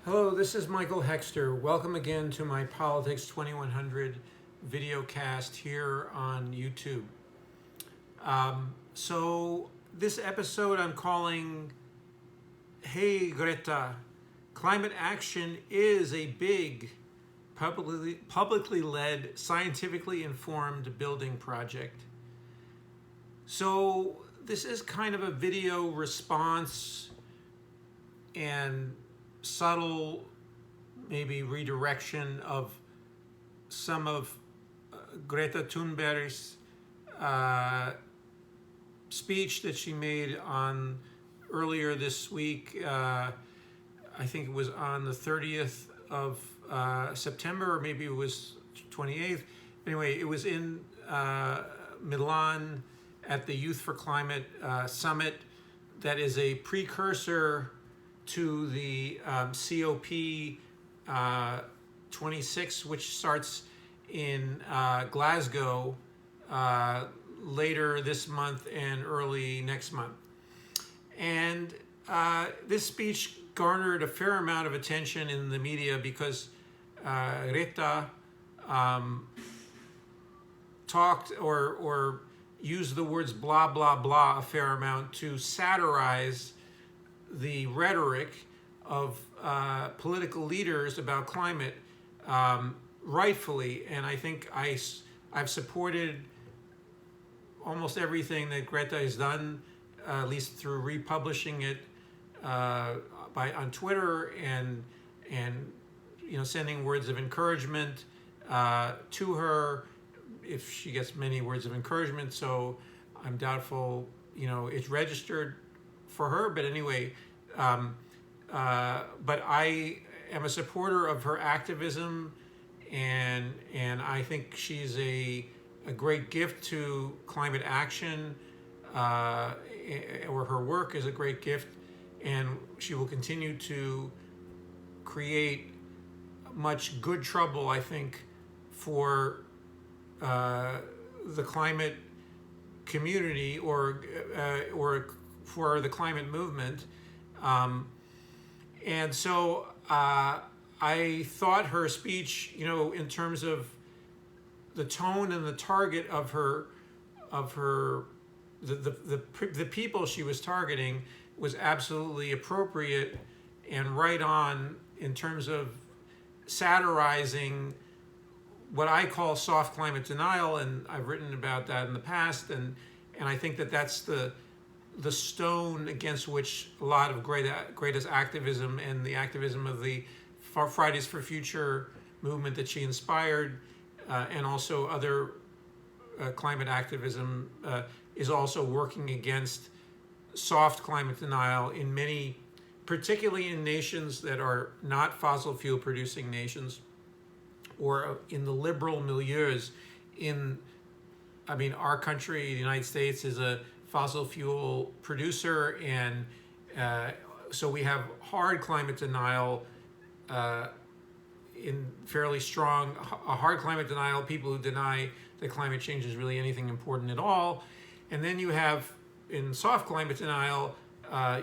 Hello, this is Michael Hexter. Welcome again to my Politics 2100 video cast here on YouTube. So this episode I'm calling, Hey Greta, climate action is a big, publicly led, scientifically informed building project. So this is kind of a video response and subtle, maybe redirection of some of Greta Thunberg's speech that she made on earlier this week. I think it was on the 30th of September, or maybe it was 28th. Anyway, it was in Milan at the Youth for Climate Summit that is a precursor to the COP 26, which starts in Glasgow later this month and early next month. And this speech garnered a fair amount of attention in the media because Greta talked or used the words blah, blah, blah a fair amount to satirize the rhetoric of political leaders about climate, rightfully. And I think I've supported almost everything that Greta has done, at least through republishing it on Twitter and sending words of encouragement to her, if she gets many words of encouragement. So I'm doubtful it's registered for her, but anyway, but I am a supporter of her activism, and I think she's a great gift to climate action, or her work is a great gift, and she will continue to create much good trouble, I think, for the climate community or for the climate movement. And so I thought her speech, in terms of the tone and the target of the people she was targeting was absolutely appropriate and right on in terms of satirizing what I call soft climate denial, and I've written about that in the past, and I think that that's the stone against which a lot of Greta's activism and the activism of the Fridays for Future movement that she inspired, and also other climate activism, is also working against soft climate denial in many, particularly in nations that are not fossil fuel producing nations, or in the liberal milieus. Our country, the United States, is a fossil fuel producer, and so we have hard climate denial, in fairly strong, a hard climate denial, people who deny that climate change is really anything important at all. And then you have, in soft climate denial,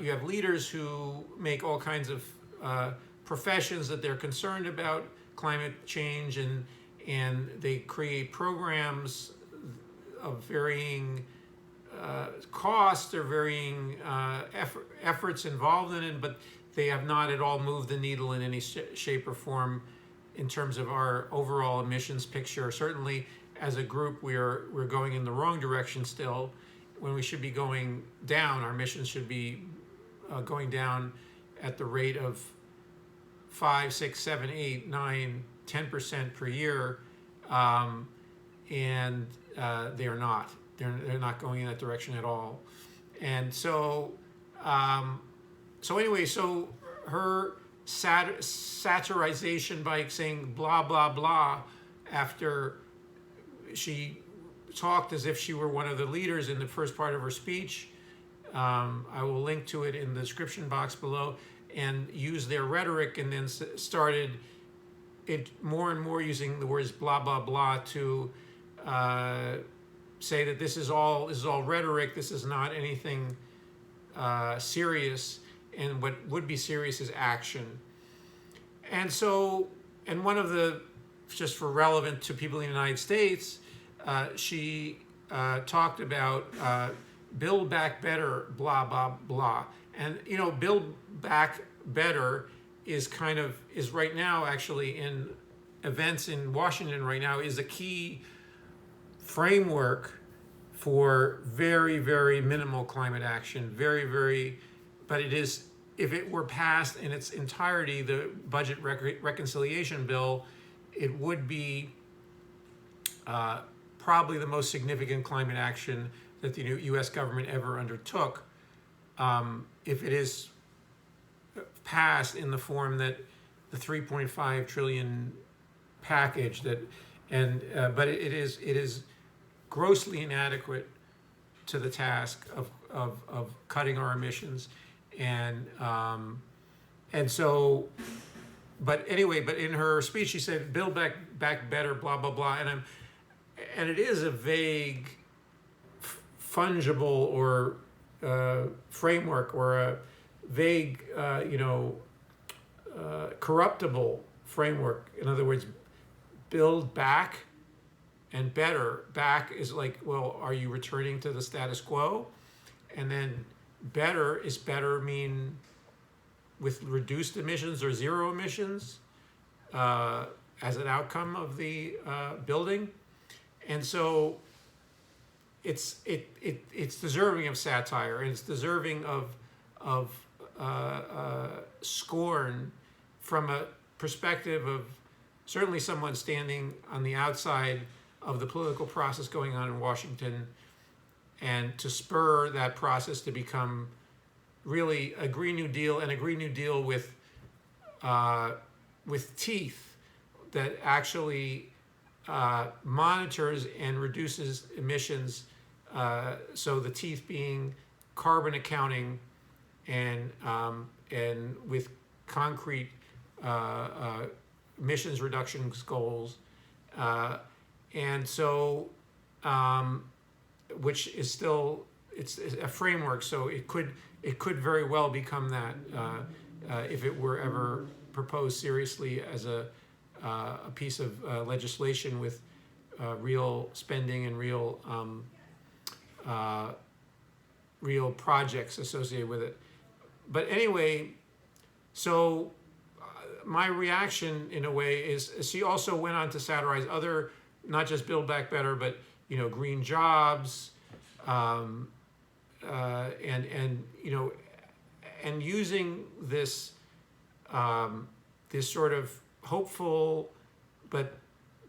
you have leaders who make all kinds of professions that they're concerned about climate change, and they create programs of varying cost or varying efforts involved in it, but they have not at all moved the needle in any shape or form in terms of our overall emissions picture. Certainly, as a group, we're going in the wrong direction still, when we should be going down. Our emissions should be going down at the rate of 5, 6, 7, 8, 9, 10% per year, and they are not. They're not going in that direction at all. And so, anyway, so her satirization by saying blah, blah, blah after she talked as if she were one of the leaders in the first part of her speech. I will link to it in the description box below, and use their rhetoric, and then started it more and more using the words blah, blah, blah to say that this is all rhetoric, this is not anything serious, and what would be serious is action. And so, and one of the, just for relevant to people in the United States, she talked about build back better, blah, blah, blah. And, build back better is is right now actually in events in Washington right now is a key framework for very, very minimal climate action, but it is, if it were passed in its entirety, the budget reconciliation bill, it would be probably the most significant climate action that the U.S. government ever undertook, if it is passed in the form that the 3.5 trillion package but it is grossly inadequate to the task of cutting our emissions, and so, but anyway, but in her speech she said build back better, blah blah blah, and it is a vague, fungible or framework, or a vague corruptible framework. In other words, build back and better. Back is like, well, are you returning to the status quo? And then better is better mean with reduced emissions or zero emissions as an outcome of the building. And so it's deserving of satire, and it's deserving of scorn from a perspective of certainly someone standing on the outside of the political process going on in Washington, and to spur that process to become really a Green New Deal, and a Green New Deal with teeth that actually monitors and reduces emissions. So the teeth being carbon accounting, and with concrete emissions reduction goals, and so which is still, it's a framework, so it could very well become that if it were ever proposed seriously as a piece of legislation with real spending and real projects associated with it. But anyway, so my reaction in a way is she also went on to satirize other, not just Build Back Better, but green jobs, and using this this sort of hopeful but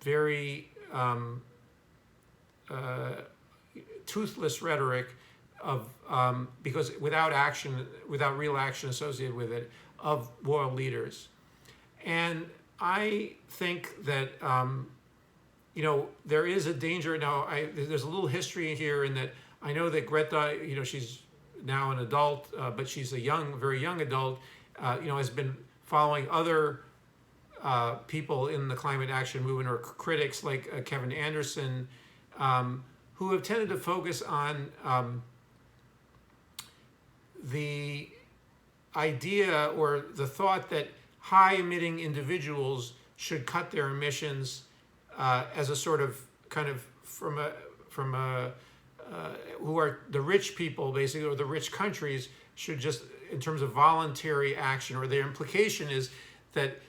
very toothless rhetoric of because without real action associated with it, of world leaders. And I think that there is a danger now. There's a little history here in that I know that Greta, she's now an adult, but she's a very young adult, has been following other people in the climate action movement, or critics like Kevin Anderson, who have tended to focus on the idea or the thought that high emitting individuals should cut their emissions as a sort of kind of from a who are the rich people basically, or the rich countries should just, in terms of voluntary action, or their implication is that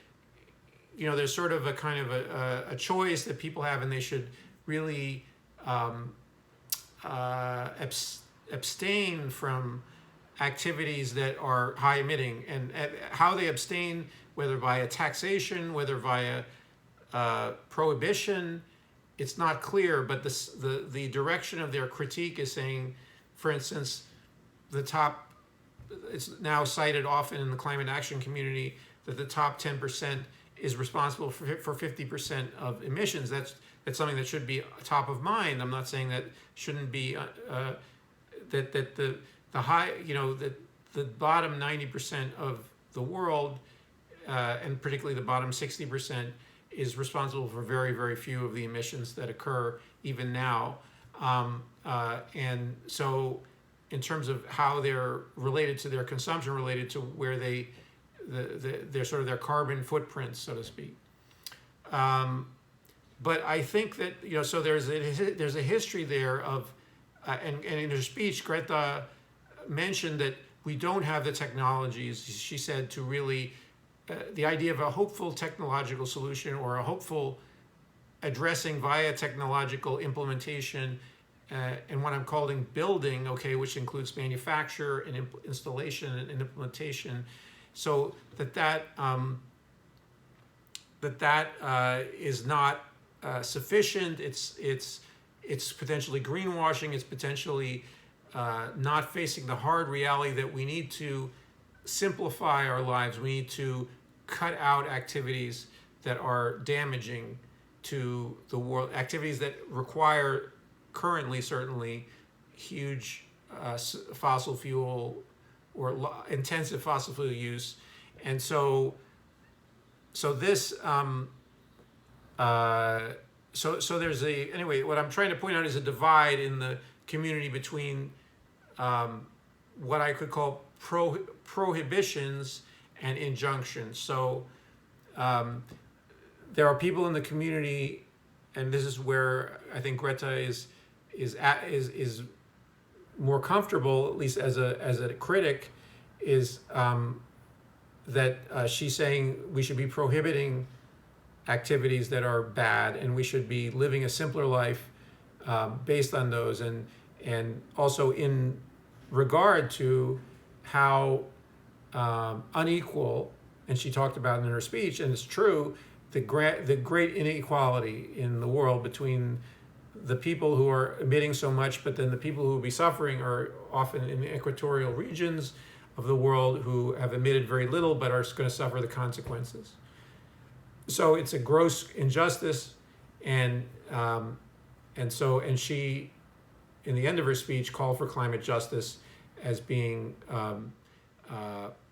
there's sort of a kind of a choice that people have, and they should really abstain from activities that are high emitting, and how they abstain, whether via taxation, whether via prohibition, it's not clear, but the direction of their critique is saying, for instance, it's now cited often in the climate action community that the top 10% is responsible for 50% of emissions. That's something that should be top of mind. I'm not saying that shouldn't be that the high, that the bottom 90% of the world, and particularly the bottom 60%, is responsible for very, very few of the emissions that occur even now. And so in terms of how they're related to their consumption, related to where they their sort of their carbon footprints, so to speak. But I think that, so there's a history there of, and in her speech, Greta mentioned that we don't have the technologies, she said, to really, the idea of a hopeful technological solution or a hopeful addressing via technological implementation, and what I'm calling building, okay, which includes manufacture and installation and implementation, so that is not sufficient. It's potentially greenwashing. It's potentially not facing the hard reality that we need to simplify our lives. We need to cut out activities that are damaging to the world, activities that require currently certainly huge fossil fuel or intensive fossil fuel use. And so this so there's anyway, what I'm trying to point out is a divide in the community between what I could call prohibitions and injunctions. So there are people in the community, and this is where I think Greta is more comfortable, at least as a critic, is that she's saying we should be prohibiting activities that are bad, and we should be living a simpler life based on those, and also in regard to how unequal, and she talked about it in her speech, and it's true, the great inequality in the world between the people who are emitting so much, but then the people who will be suffering are often in the equatorial regions of the world who have emitted very little but are going to suffer the consequences. So it's a gross injustice, and she, in the end of her speech, called for climate justice as being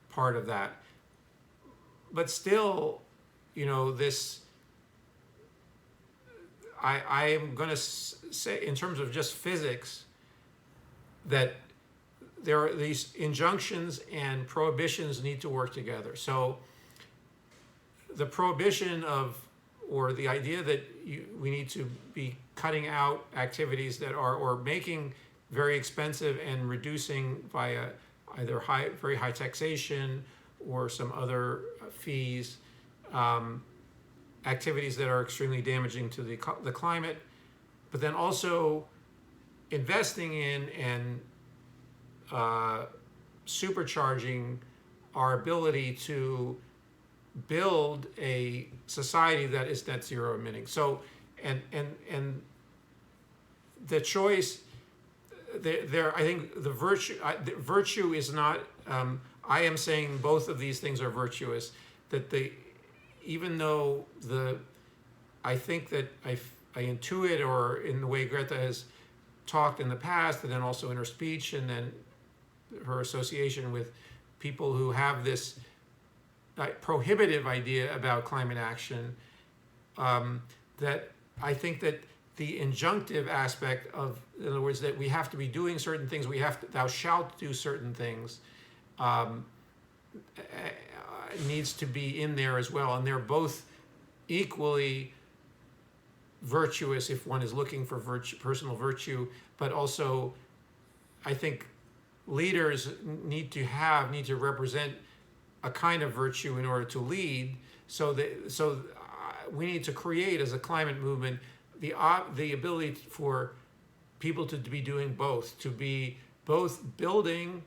part of that. But still, this, I am going to say, in terms of just physics, that there are these injunctions and prohibitions need to work together. So the prohibition of, or the idea that we need to be cutting out activities that are, or making very expensive and reducing via either very high taxation or some other fees, activities that are extremely damaging to the climate, but then also investing in and supercharging our ability to build a society that is net zero emitting. So, and the choice there, I think the virtue is not. I am saying both of these things are virtuous. That even though I think that I intuit, or in the way Greta has talked in the past, and then also in her speech, and then her association with people who have this prohibitive idea about climate action, that I think that the injunctive aspect of, in other words, that we have to be doing certain things, thou shalt do certain things, needs to be in there as well. And they're both equally virtuous if one is looking for personal virtue, but also I think leaders need to represent a kind of virtue in order to lead. So we need to create, as a climate movement, the ability for people to be doing both, to be both building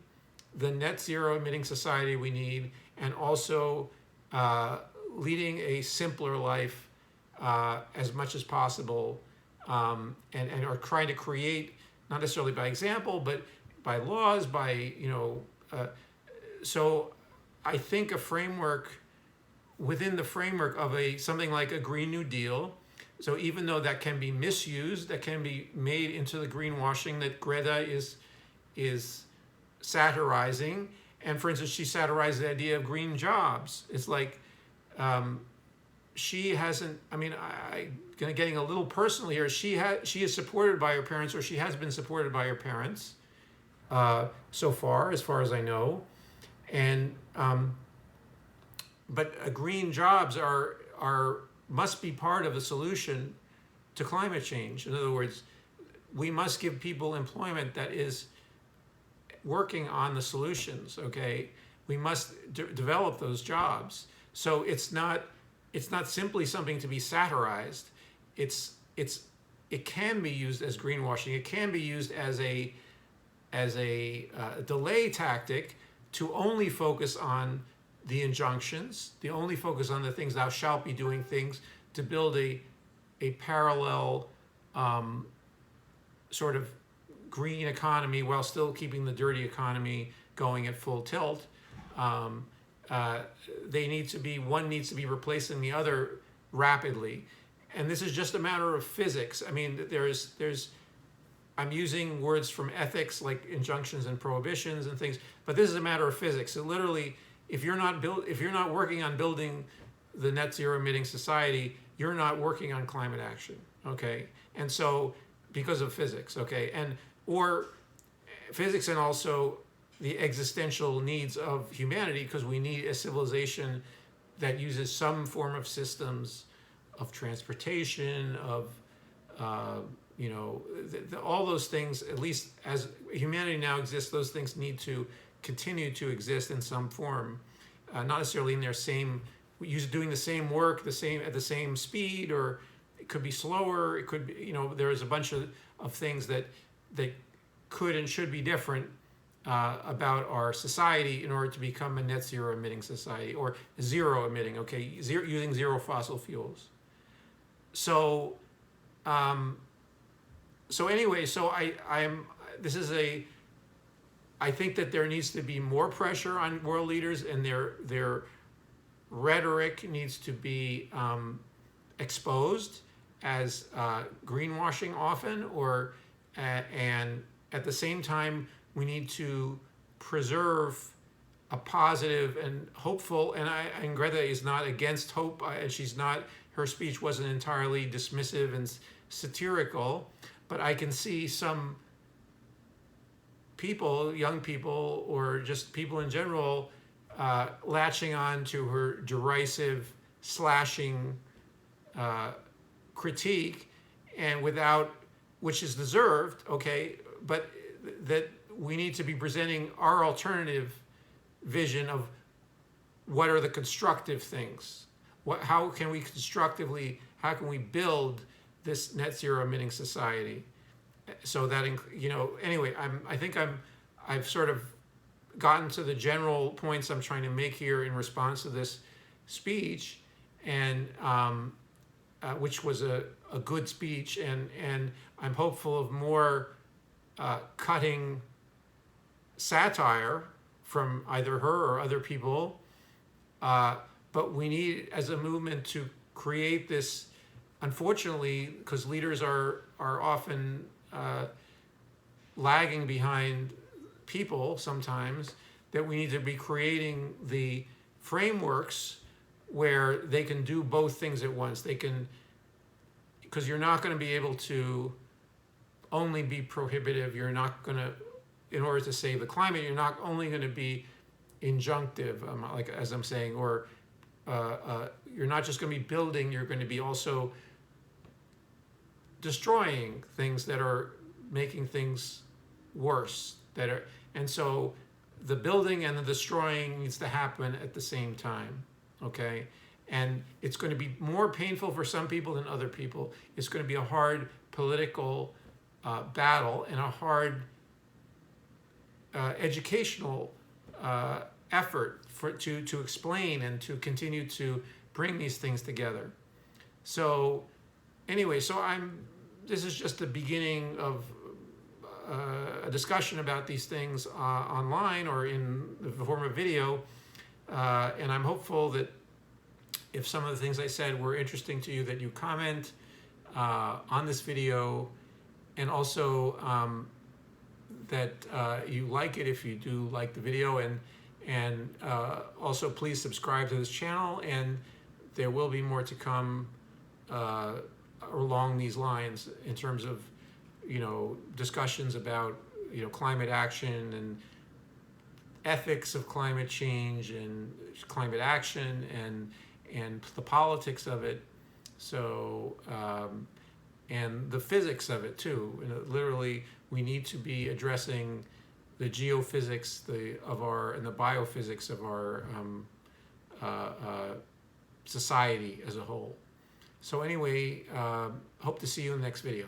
the net zero emitting society we need, and also leading a simpler life as much as possible, and are trying to create, not necessarily by example, but by laws, so I think a framework, within the framework of something like a Green New Deal. So even though that can be misused, that can be made into the greenwashing that Greta is satirizing. And for instance, she satirized the idea of green jobs. It's like she hasn't. I mean, I'm getting a little personal here. She is supported by her parents, or she has been supported by her parents so far, as I know, and green jobs are must be part of the solution to climate change. In other words, we must give people employment that is working on the solutions. Okay, we must develop those jobs. So it's not simply something to be satirized. It can be used as greenwashing. It can be used as a delay tactic to only focus on the injunctions, the only focus on the things, thou shalt be doing things, to build a parallel sort of green economy while still keeping the dirty economy going at full tilt. They need to be, one needs to be replacing the other rapidly. And this is just a matter of physics. I mean, I'm using words from ethics like injunctions and prohibitions and things, but this is a matter of physics. So literally, if you're not working on building the net zero emitting society, you're not working on climate action. Okay, and so because of physics. Okay, or physics, and also the existential needs of humanity, because we need a civilization that uses some form of systems of transportation, of all those things. At least as humanity now exists, those things need to continue to exist in some form, not necessarily in their same, doing the same work, at the same speed, or it could be slower. It could be, there's a bunch of things that could and should be different about our society in order to become a net zero emitting society, or zero emitting. Okay, using zero fossil fuels. So, I think that there needs to be more pressure on world leaders, and their rhetoric needs to be exposed as greenwashing often, and at the same time we need to preserve a positive and hopeful. And Greta is not against hope, and her speech wasn't entirely dismissive and satirical, but I can see some people, young people, or just people in general, latching on to her derisive, slashing critique, and which is deserved, okay, but that we need to be presenting our alternative vision of what are the constructive things. How can we build this net zero emitting society? So that, anyway, I think I've sort of gotten to the general points I'm trying to make here in response to this speech, and which was a good speech, and I'm hopeful of more cutting satire from either her or other people. But we need, as a movement, to create this. Unfortunately, because leaders are often lagging behind people sometimes, that we need to be creating the frameworks where they can do both things at once. Because you're not going to be able to only be prohibitive. You're not going to, in order to save the climate, you're not only going to be injunctive, like as I'm saying, or you're not just going to be building, you're going to be also destroying things that are making things worse. And so the building and the destroying needs to happen at the same time, okay? And it's going to be more painful for some people than other people. It's going to be a hard political battle, and a hard educational effort to explain and to continue to bring these things together. So anyway, this is just the beginning of a discussion about these things online or in the form of video, and I'm hopeful that if some of the things I said were interesting to you, that you comment on this video, and also that you like it if you do like the video, and also please subscribe to this channel, and there will be more to come along these lines in terms of discussions about climate action ethics of climate change and climate action and the politics of it. So and the physics of it too. Literally, we need to be addressing the geophysics and the biophysics of our society as a whole. So anyway, hope to see you in the next video.